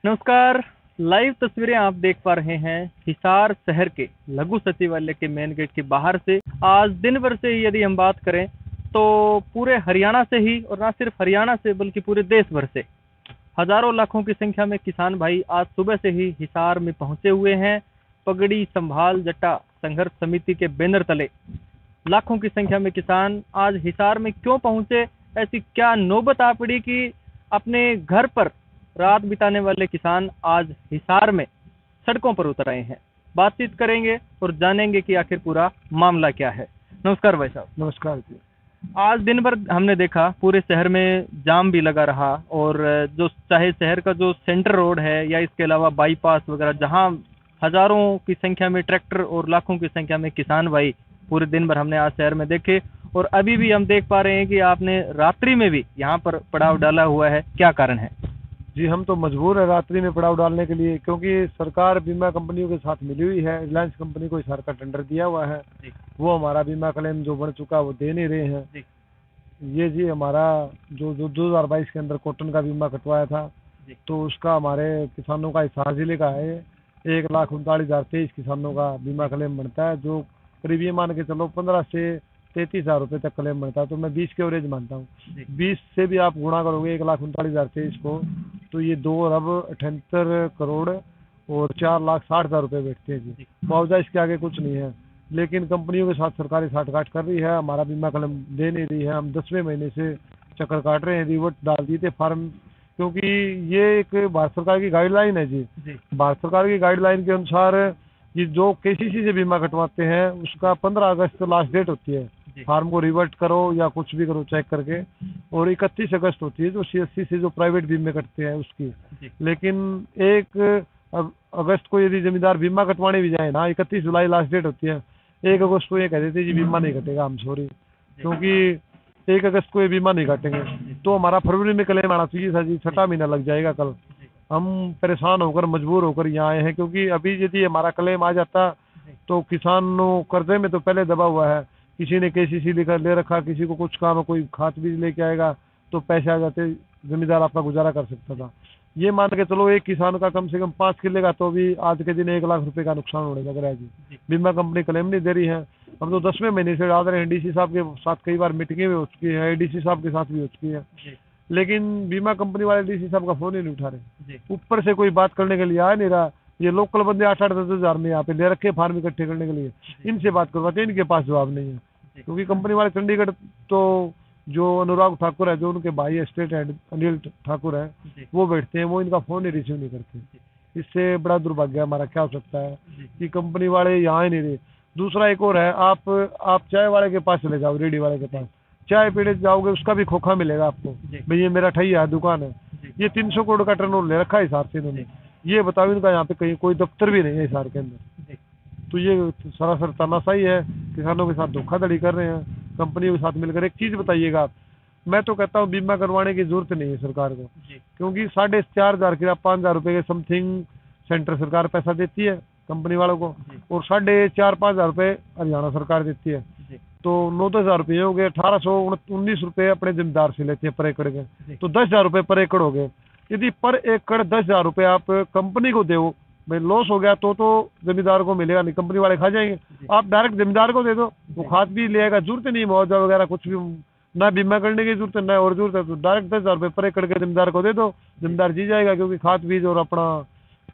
नमस्कार। लाइव तस्वीरें आप देख पा रहे हैं हिसार शहर के लघु सचिवालय के मेन गेट के बाहर से। आज दिन भर से यदि हम बात करें तो पूरे हरियाणा से ही, और ना सिर्फ हरियाणा से बल्कि पूरे देश भर से हजारों लाखों की संख्या में किसान भाई आज सुबह से ही हिसार में पहुंचे हुए हैं। पगड़ी संभाल जट्टा संघर्ष समिति के बैनर तले लाखों की संख्या में किसान आज हिसार में क्यों पहुंचे, ऐसी क्या नौबत आ पड़ी कि अपने घर पर रात बिताने वाले किसान आज हिसार में सड़कों पर उतर आए हैं। बातचीत करेंगे और जानेंगे कि आखिर पूरा मामला क्या है। नमस्कार भाई साहब। नमस्कार जी। आज दिन भर हमने देखा पूरे शहर में जाम भी लगा रहा, और जो चाहे शहर का जो सेंटर रोड है या इसके अलावा बाईपास वगैरह, जहां हजारों की संख्या में ट्रैक्टर और लाखों की संख्या में किसान भाई पूरे दिन भर हमने आज शहर में देखे। और अभी भी हम देख पा रहे हैं कि आपने रात्रि में भी यहाँ पर पड़ाव डाला हुआ है, क्या कारण है? जी, हम तो मजबूर है रात्रि में पड़ाव डालने के लिए, क्योंकि सरकार बीमा कंपनियों के साथ मिली हुई है। रिलायंस कंपनी को हिसार का टेंडर दिया हुआ है, वो हमारा बीमा क्लेम जो बढ़ चुका है वो दे नहीं रहे हैं। ये जी हमारा जो 2022 के अंदर कॉटन का बीमा कटवाया था, तो उसका हमारे किसानों का हिसार जिले का है 1,39,023 किसानों का बीमा क्लेम बनता है, जो करीब ये मान के चलो 15 से 33,000 रुपये तक क्लेम बनता है। तो मैं 20 के एवरेज मानता हूँ। 20 से भी आप गुणा करोगे 1,39,023 को, तो ये 2,78 करोड़ और 4,60,000 रुपये बैठते हैं जी। मुआवजा इसके आगे कुछ नहीं है। लेकिन कंपनियों के साथ सरकारी साठगांठ कर रही है, हमारा बीमा क्लेम दे नहीं रही है। हम 10वें महीने से चक्कर काट रहे हैं, रिवर्ट डाल दिए थे फार्म, क्योंकि ये एक भारत सरकार की गाइडलाइन है जी। भारत सरकार की गाइडलाइन के अनुसार ये जो केसीसी से बीमा कटवाते हैं उसका 15 अगस्त लास्ट डेट होती है। फार्म को रिवर्ट करो या कुछ भी करो चेक करके, और 31 अगस्त होती है जो सीएससी से जो प्राइवेट बीमे कटते हैं उसकी। लेकिन 1 अगस्त को यदि जमींदार बीमा कटवाने भी जाए ना, 31 जुलाई लास्ट डेट होती है, 1 अगस्त को ये कह देते जी बीमा नहीं कटेगा, हम सॉरी, क्योंकि 1 अगस्त को ये बीमा नहीं काटेंगे। तो हमारा फरवरी में क्लेम आना चाहिए था जी, 6वां महीना लग जाएगा कल। हम परेशान होकर मजबूर होकर यहाँ आए हैं, क्योंकि अभी यदि हमारा क्लेम आ जाता तो किसानों कर्जे में तो पहले दबा हुआ है। किसी ने केसीसी ले रखा, किसी को कुछ काम है, कोई खाद बीज लेके आएगा तो पैसे आ जाते, जमींदार आपका गुजारा कर सकता था। ये मान के चलो एक किसान का कम से कम 5 किले का तो भी आज के दिन 1 लाख रुपए का नुकसान होने लग रहा है जी। बीमा कंपनी क्लेम नहीं दे रही है। हम तो 10वें महीने से डाल रहे हैं। डीसी साहब के साथ कई बार मीटिंगें भी हो चुकी है, एडीसी साहब के साथ भी हो चुकी है, लेकिन बीमा कंपनी वाले डीसी साहब का फोन ही नहीं उठा रहे। ऊपर से कोई बात करने के लिए आ नहीं रहा। ये लोकल बंदे 8-8, 10,000 में यहाँ पे ले रखे फार्म इकट्ठे करने के लिए, इनसे बात करवाते हैं, इनके पास जवाब नहीं है। क्योंकि कंपनी वाले चंडीगढ़, तो जो अनुराग ठाकुर है, जो उनके भाई स्टेट हेड अनिल ठाकुर है, वो बैठते हैं, वो इनका फोन ही रिसीव नहीं करते। इससे बड़ा दुर्भाग्य हमारा क्या हो सकता है कि कंपनी वाले यहाँ ही नहीं रहे। दूसरा एक और है, आप चाय वाले के पास चले जाओ, रेडी वाले के पास चाय पीने जाओगे, उसका भी खोखा मिलेगा आपको, भाई ये मेरा ठैया है, दुकान है। ये 300 करोड़ का टर्नओवर ले रखा है हिसार से इन्होंने। ये बताओ, इनका यहाँ पे कहीं कोई दफ्तर भी नहीं है हिसार के अंदर। तो ये सरासर तानाशाही है, किसानों के साथ धोखाधड़ी कर रहे हैं कंपनियों के साथ मिलकर। एक चीज बताइएगा आप, मैं तो कहता हूँ बीमा करवाने की जरूरत नहीं है सरकार को, क्योंकि 4,500 के 5,000 रुपए के समथिंग सेंटर सरकार पैसा देती है कंपनी वालों को, और 4,500-5,000 रुपए हरियाणा सरकार देती है। तो 9,000 रुपये हो गए, 1,819 रुपये अपने जमींदार से लेते हैं पर एकड़ के, तो 10,000 रुपये पर एकड़ हो गए। यदि पर एकड़ 10,000 रुपये आप कंपनी को दो, भाई लॉस हो गया तो जमींदार को मिलेगा नहीं, कंपनी वाले खा जाएंगे। आप डायरेक्ट जमींदार को दे दो, वो खाद भी ले आएगा, जरूरत नहीं मुआवजा वगैरह कुछ भी, ना बीमा करने की जरूरत है ना और जरूरत है। तो डायरेक्ट 10,000 रुपये पर एकड़ के जमींदार को दे दो, जमींदार जी जाएगा, क्योंकि खाद बीज और अपना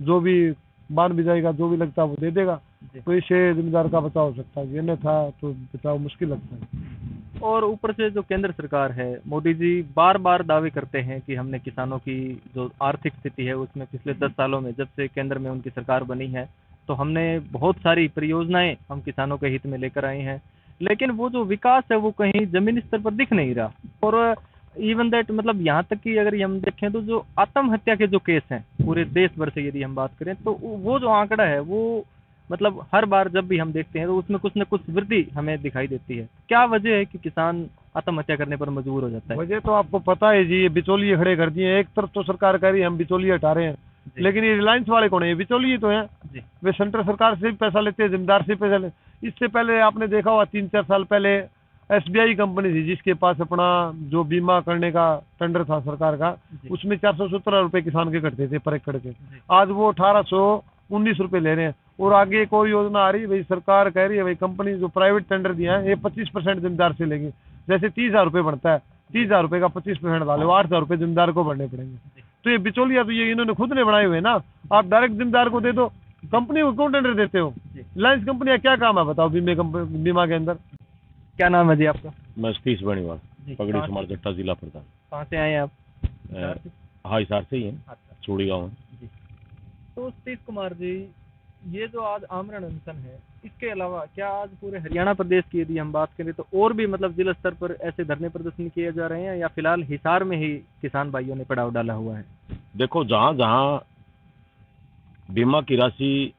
जो भी बांध भी जाएगा, जो भी लगता है वो दे देगा। तो इससे जमींदार का बचाव हो सकता है, ये नहीं था तो बचाव मुश्किल लगता है। और ऊपर से जो केंद्र सरकार है, मोदी जी बार बार दावे करते हैं कि हमने किसानों की जो आर्थिक स्थिति है उसमें पिछले 10 सालों में, जब से केंद्र में उनकी सरकार बनी है, तो हमने बहुत सारी परियोजनाएं हम किसानों के हित में लेकर आए हैं। लेकिन वो जो विकास है वो कहीं जमीनी स्तर पर दिख नहीं रहा। और इवन दैट, मतलब यहाँ तक कि अगर हम देखें तो जो आत्महत्या के जो केस हैं पूरे देश भर से यदि हम बात करें, तो वो जो आंकड़ा है वो मतलब हर बार जब भी हम देखते हैं तो उसमें कुछ न कुछ वृद्धि हमें दिखाई देती है। क्या वजह है कि किसान आत्महत्या करने पर मजबूर हो जाता है? वजह तो आपको पता है जी, ये बिचौलिए खड़े कर दिए। एक तरफ तो सरकार कह रही है हम बिचौलिए हटा रहे हैं, लेकिन ये रिलायंस वाले कौन है? ये बिचौलिए तो हैं। वे सेंट्रल सरकार से भी पैसा लेते हैं, जमींदार से पैसा लेते। इससे पहले आपने देखा हुआ 3-4 साल पहले SBI कंपनी थी जिसके पास अपना जो बीमा करने का टेंडर था सरकार का, उसमें 417 रुपए किसान के कटते थे पर एकड़ के। आज वो 1819 रुपए ले रहे हैं। और आगे कोई योजना आ रही है भाई, सरकार कह रही है भाई कंपनी जो प्राइवेट टेंडर दिया है ये 25% जिम्मेदार से लेंगे। जैसे 30,000 रुपये बढ़ता है, 30,000 रुपये का 25% डाले, 8,000 रुपये जिम्मेदार को भरने पड़ेंगे। तो ये बिचौलिया तो ये इन्होंने खुद ने बनाए हुए ना। आप डायरेक्ट जिम्मेदार को दे दो, कंपनी को क्यों टेंडर देते हो? रिलायंस कंपनी का क्या काम है बताओ बीमा के अंदर? क्या नाम है जी आपका? मैं सतीश बणीवाल, पगड़ी समार जट्टा जिला प्रधान। कहाँ से आए हैं आप? हाँ, हिसार से ही है। अच्छा। चूड़ी गाँव है। तो सतीश कुमार जी, ये जो आज आमरण अनशन है, इसके अलावा क्या आज पूरे हरियाणा प्रदेश की यदि हम बात करें तो और भी मतलब जिला स्तर पर ऐसे धरने प्रदर्शन किए जा रहे हैं, या फिलहाल हिसार में ही किसान भाइयों ने पड़ाव डाला हुआ है? देखो, जहाँ जहाँ बीमा की राशि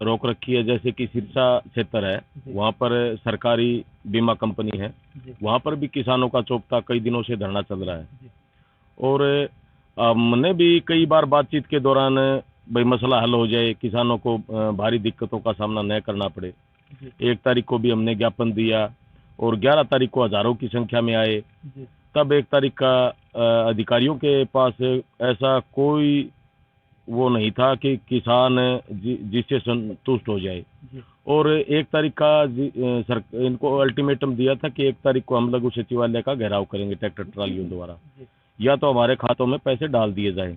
रोक रखी है, जैसे कि सिरसा क्षेत्र है, वहाँ पर सरकारी बीमा कंपनी है, वहाँ पर भी किसानों का चौपटा कई दिनों से धरना चल रहा है। और हमने भी कई बार बातचीत के दौरान भाई मसला हल हो जाए, किसानों को भारी दिक्कतों का सामना न करना पड़े। 1 तारीख को भी हमने ज्ञापन दिया और 11 तारीख को हजारों की संख्या में आए। तब 1 तारीख का अधिकारियों के पास ऐसा कोई वो नहीं था कि किसान जिससे संतुष्ट हो जाए। और 1 तारीख का इनको अल्टीमेटम दिया था कि 1 तारीख को हम लघु सचिवालय का घेराव करेंगे ट्रैक्टर ट्रालियों द्वारा, या तो हमारे खातों में पैसे डाल दिए जाएं।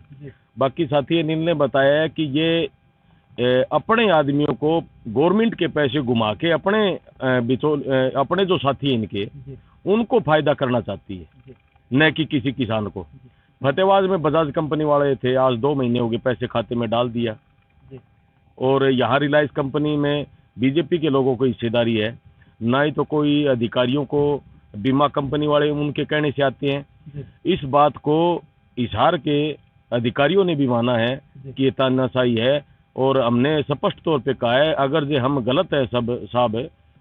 बाकी साथी इन्होंने बताया है कि ये अपने आदमियों को गवर्नमेंट के पैसे घुमा के अपने जो साथी हैं इनके, उनको फायदा करना चाहती है, न कि किसी किसान को। फतेहबाद में बजाज कंपनी वाले थे, आज 2 महीने हो गए, पैसे खाते में डाल दिया। और यहाँ रिलायंस कंपनी में बीजेपी के लोगों को हिस्सेदारी है, ना ही तो कोई अधिकारियों को बीमा कंपनी वाले उनके कहने से आते हैं। इस बात को हिसार के अधिकारियों ने भी माना है कि ये तानाशाही है, और हमने स्पष्ट तौर पे कहा है अगर जे हम गलत है सब साहब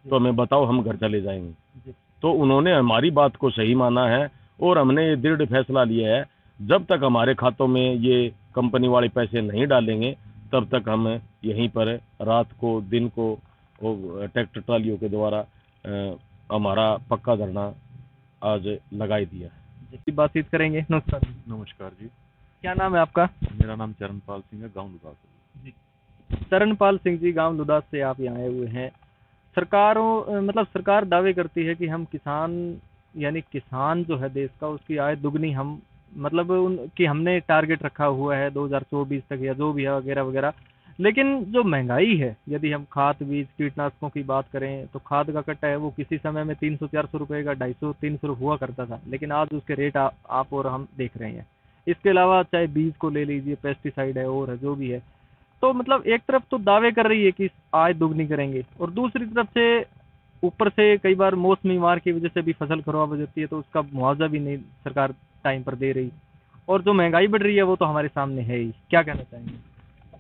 तो हमें बताओ, हम घर चले जाएंगे। तो उन्होंने हमारी बात को सही माना है और हमने ये दृढ़ फैसला लिया है, जब तक हमारे खातों में ये कंपनी वाले पैसे नहीं डालेंगे तब तक हम यहीं पर रात को दिन को ट्रैक्टर ट्रालियों के द्वारा हमारा पक्का धरना आज लगाई दिया है। बातचीत करेंगे। नमस्कार। नमस्कार जी। क्या नाम है आपका? मेरा नाम चरणपाल सिंह है, गांव लुदास जी। चरणपाल सिंह जी, गांव लुदास से आप यहाँ आए हुए हैं। सरकार दावे करती है कि हम किसान, यानी किसान जो है देश का, उसकी आय दुगनी हम उनकी हमने टारगेट रखा हुआ है 2024 तक या जो भी है वगैरह वगैरह। लेकिन जो महंगाई है, यदि हम खाद बीज कीटनाशकों की बात करें तो खाद का कट्टा है वो किसी समय में 300-400 रुपये का 250-300 हुआ करता था, लेकिन आज उसके रेट आप और हम देख रहे हैं। इसके अलावा चाहे बीज को ले लीजिए, पेस्टिसाइड है और है जो भी है। तो एक तरफ तो दावे कर रही है कि आय दुगनी करेंगे, और दूसरी तरफ से ऊपर से कई बार मौसमी मार की वजह से भी फसल खराब हो जाती है, तो उसका मुआवजा भी नहीं सरकार टाइम पर दे रही, और जो महंगाई बढ़ रही है वो तो हमारे सामने है ही। क्या कहना चाहेंगे?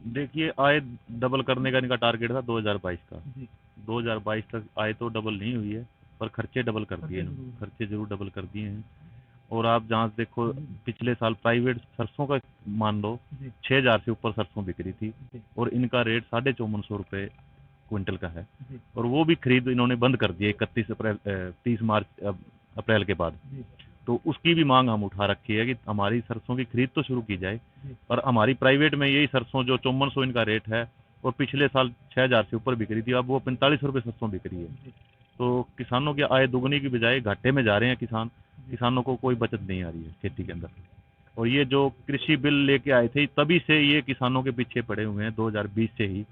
देखिए, आय डबल करने का इनका टारगेट था 2022 का। 2022 तक आय तो डबल नहीं हुई है, पर खर्चे डबल कर दिए, खर्चे जरूर डबल कर दिए हैं। और आप जहाँ देखो, पिछले साल प्राइवेट सरसों का मान लो 6,000 से ऊपर सरसों बिक रही थी, और इनका रेट 5450 रुपये क्विंटल का है। और वो भी खरीद इन्होंने बंद कर दी 30 मार्च अप्रैल के बाद। तो उसकी भी मांग हम उठा रखी है कि हमारी सरसों की खरीद तो शुरू की जाए। और हमारी प्राइवेट में यही सरसों जो 5400 इनका रेट है, और पिछले साल 6,000 से ऊपर बिक रही थी, अब वो 45 रुपये सरसों बिक रही है। तो किसानों की आय दुगनी की बजाय घाटे में जा रहे हैं किसानों को कोई बचत नहीं आ रही है खेती के अंदर। और ये जो कृषि बिल लेके आए थे, तभी से ये किसानों के पीछे पड़े हुए हैं, 2020 से ही।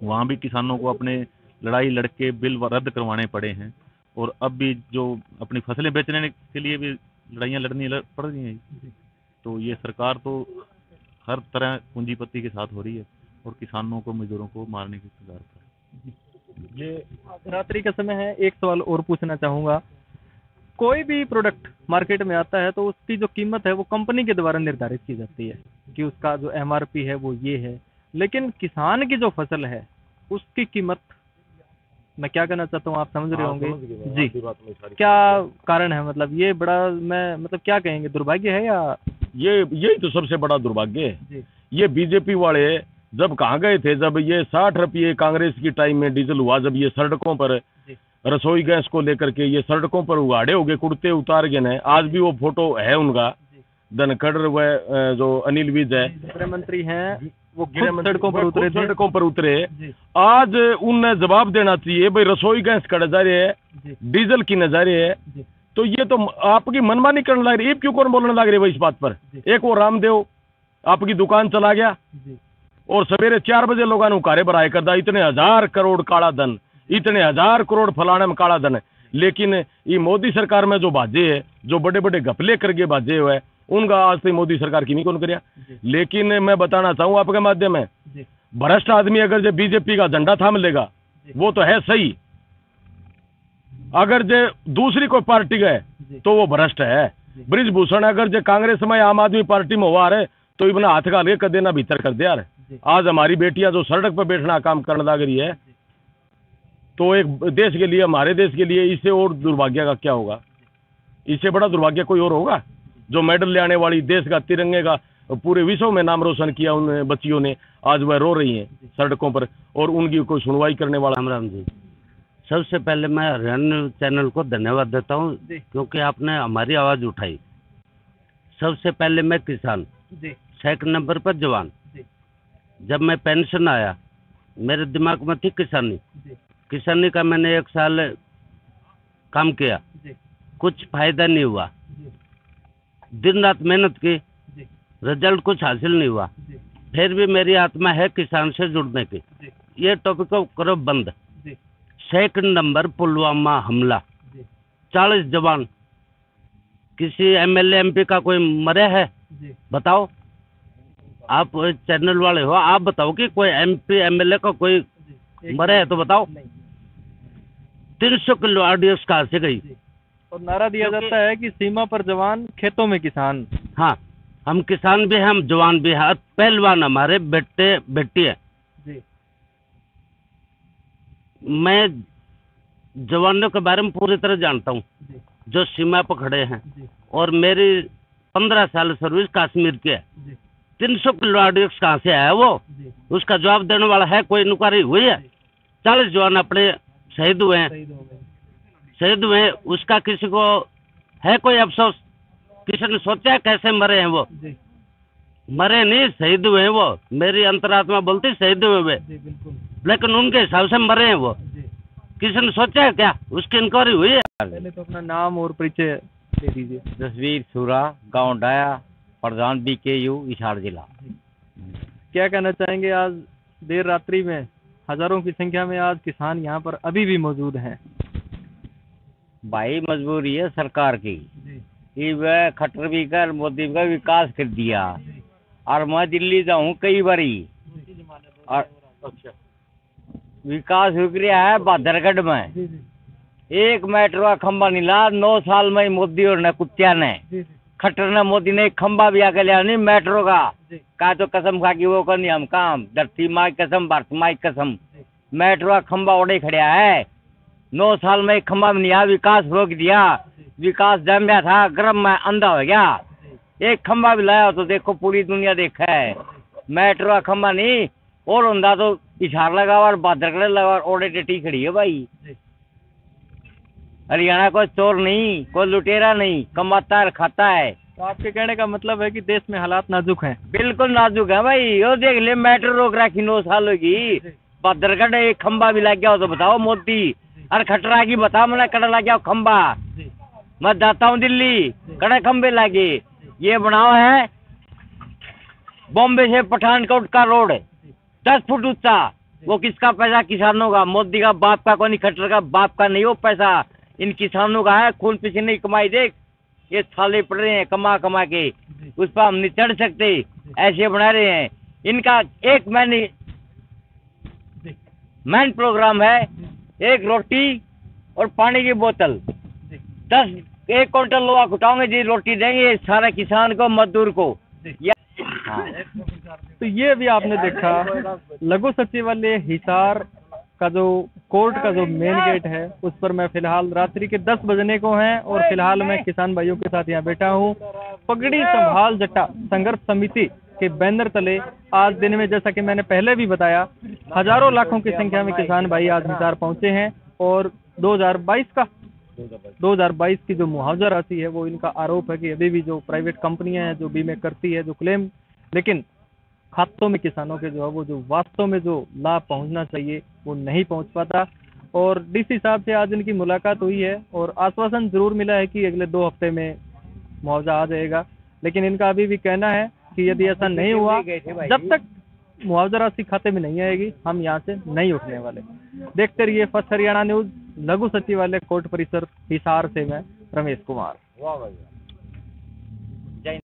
वहाँ भी किसानों को अपने लड़ाई लड़के बिल रद्द करवाने पड़े हैं, और अब भी जो अपनी फसलें बेचने के लिए भी लड़ाइयाँ लड़नी पड़ रही हैं। तो ये सरकार तो हर तरह पूंजीपति के साथ हो रही है, और किसानों को, मजदूरों को मारने की कगार पर। ये रात्रि का समय है, एक सवाल और पूछना चाहूँगा। कोई भी प्रोडक्ट मार्केट में आता है तो उसकी जो कीमत है वो कंपनी के द्वारा निर्धारित की जाती है कि उसका जो MRP है वो ये है, लेकिन किसान की जो फसल है उसकी कीमत, मैं क्या कहना चाहता हूँ आप समझ रहे होंगे जी, क्या कारण है? ये बड़ा क्या कहेंगे, दुर्भाग्य है या? यही तो सबसे बड़ा दुर्भाग्य है। ये बीजेपी वाले जब कहाँ गए थे, जब ये 60 रुपये कांग्रेस की टाइम में डीजल हुआ, जब ये सड़कों पर रसोई गैस को लेकर के ये सड़कों पर उगाड़े हो गए, कुर्ते उतार गए हैं। आज भी वो फोटो है उनका, धनखड़ व जो अनिल विज है गृह मंत्री हैं, वो खुद सड़कों पर उतरे थे। सड़कों पर उतरे। आज उन्हें जवाब देना चाहिए भाई, रसोई गैस का नजारे है, डीजल की नजारे है, तो ये तो आपकी मनमानी करने लग रही है। क्यों कौन बोलने लग रहे भाई इस बात पर? एक वो रामदेव आपकी दुकान चला गया और सवेरे 4 बजे लोगों ने उकारे भराए करदा, इतने 1000 करोड़ काला धन, इतने 1000 करोड़ फलाने में काला धन है। लेकिन ये मोदी सरकार में जो बाजे है, जो बड़े बड़े घपले करके बाजे हुए, उनका आज तक मोदी सरकार की नहीं कौन करिया। लेकिन मैं बताना चाहूँ आपके माध्यम में, भ्रष्ट आदमी अगर जो बीजेपी का झंडा थाम लेगा वो तो है सही, अगर जो दूसरी कोई पार्टी गए तो वो भ्रष्ट है। ब्रिजभूषण अगर जो कांग्रेस में आम आदमी पार्टी में हुआ रहे तो इतना हाथ का ले कदे ना भीतर कर दिया यार। आज हमारी बेटियां जो सड़क पर बैठना काम करने लग रही है, तो एक देश के लिए, हमारे देश के लिए इससे और दुर्भाग्य का क्या होगा? इससे बड़ा दुर्भाग्य कोई और होगा? जो मेडल ले आने वाली, देश का तिरंगे का पूरे विश्व में नाम रोशन किया उन बच्चियों ने, आज वह रो रही हैं सड़कों पर और उनकी कोई सुनवाई करने वाला। राम जी, सबसे पहले मैं हरियाणा चैनल को धन्यवाद देता हूँ क्योंकि आपने हमारी आवाज़ उठाई। सबसे पहले मैं किसान, सेकंड नंबर पर जवान। जब मैं पेंशन आया मेरे दिमाग में थी किसानी। किसानी का मैंने 1 साल काम किया, कुछ फायदा नहीं हुआ। दिन रात मेहनत की, रिजल्ट कुछ हासिल नहीं हुआ। फिर भी मेरी आत्मा है किसान से जुड़ने की। ये टॉपिक को करो बंद। सेकंड नंबर पुलवामा हमला, 40 जवान, किसी एमएलए एमपी का कोई मरे है? बताओ, आप चैनल वाले हो, आप बताओ कि कोई एमपी एमएलए का कोई मरे है तो बताओ। 300 किलो आरडीएक्स कहाँ से गई? और नारा दिया जाता है कि सीमा पर जवान, खेतों में किसान। हाँ, हम किसान भी हैं, हम जवान भी हैं, पहलवान हमारे बेटे बेटी है। मैं जवानों के बारे में पूरी तरह जानता हूँ जो सीमा पर खड़े हैं, और मेरी 15 साल सर्विस कश्मीर की है। 300 किलो आरडीएक्स कहाँ से आया वो? उसका जवाब देने वाला है कोई? इंक्वायरी हुई है? 40 जवान अपने शहीद हुए हैं, शहीद हुए, उसका किसी को है कोई अफसोस? किसी ने सोचा कैसे मरे हैं वो? मरे नहीं, शहीद हुए हैं वो। मेरी अंतरात्मा बोलती शहीद हुए वे, लेकिन उनके हिसाब से मरे हैं वो। किसी ने सोचा है क्या? उसकी इंक्वायरी हुई है? पहले तो अपना नाम और परिचय दे दीजिए। जसवीर सूरा, गांव डाया, प्रधान BKU, हिसार जिला। क्या कहना चाहेंगे? आज देर रात्रि में हजारों की संख्या में आज किसान यहाँ पर अभी भी मौजूद हैं। भाई मजबूरी है सरकार की, ये वह खट्टर भी कर मोदी का विकास कर दिया। और मैं दिल्ली जाऊँ कई बारी, और विकास हो गया है बहादुरगढ़ में। एक मेट्रो का खंबा नहीं ला 9 साल में मोदी और ने कुत्तिया ने, खट्टर ने, मोदी ने एक खंबा भी आके लिया नहीं मेट्रो का तो कसम खा कि वो करनी हम काम, धरती माई कसम, भारत माई कसम, मेट्रो का खंबा ओढ़े खड़िया है। 9 साल में एक खंबा भी नहीं आया, विकास रोक दिया। विकास जम गया था, गर्म में अंधा हो गया। एक खंबा भी लाया तो देखो पूरी दुनिया देखा है। मेट्रो का खंबा नहीं, और अंधा तो इशार लगा और बहादुरगढ़ लगा और ओढ़े टेटी खड़ी है भाई। हरियाणा कोई चोर नहीं, कोई लुटेरा नहीं, कमाता है खाता है। तो आपके कहने का मतलब है कि देश में हालात नाजुक हैं? बिल्कुल नाजुक है भाई। वो देख ले, मेट्रो रोक रखी 9 साल होगी, बहादुरगढ़ एक खंबा भी लग गया हो तो बताओ मोदी। अरे खटरा की बता, मैंने कड़ा लग गया खंबा। मैं जाता हूँ दिल्ली, कड़े खंबे लगे। ये बनाओ है बॉम्बे से पठानकोट का रोड, 10 फुट ऊंचा। वो किसका पैसा? किसानों का। मोदी का बाप का कोई नहीं, खट्टर का बाप का नहीं, वो पैसा इन किसानों का है। खून पसीने की कमाई देख, ये साले पड़ रहे हैं कमा कमा के, उस पर हम नहीं चढ़ सकते, ऐसे बना रहे हैं। इनका एक मैन प्रोग्राम है, एक रोटी और पानी की बोतल। 1 क्विंटल लोहा कुटाओगे जी, रोटी देंगे सारे किसान को, मजदूर को। हाँ। तो ये भी आपने देखा, लघु सचिवालय हिसार का जो कोर्ट का जो मेन गेट है, उस पर मैं फिलहाल रात्रि के 10 बजने को हैं और फिलहाल मैं किसान भाइयों के साथ यहाँ बैठा हूँ। पगड़ी संभाल जटा संघर्ष समिति के बैनर तले आज दिन में, जैसा कि मैंने पहले भी बताया, हजारों लाखों की संख्या में किसान भाई आज हिसार पहुंचे हैं और 2022 का 2022 की जो मुआवजा राशि है वो इनका आरोप है कि अभी भी जो प्राइवेट कंपनियां हैं जो बीमे करती है जो क्लेम, लेकिन खातों में किसानों के जो है वो जो वास्तव में जो लाभ पहुंचना चाहिए वो नहीं पहुंच पाता। और डीसी साहब से आज इनकी मुलाकात हुई है और आश्वासन जरूर मिला है कि अगले 2 हफ्ते में मुआवजा आ जाएगा, लेकिन इनका अभी भी कहना है कि यदि ऐसा नहीं हुआ, जब तक मुआवजा राशि खाते में नहीं आएगी हम यहाँ से नहीं उठने वाले। देखते रहिए फर्स्ट हरियाणा न्यूज। लघु सचिवालय कोर्ट परिसर हिसार से मैं रमेश कुमार।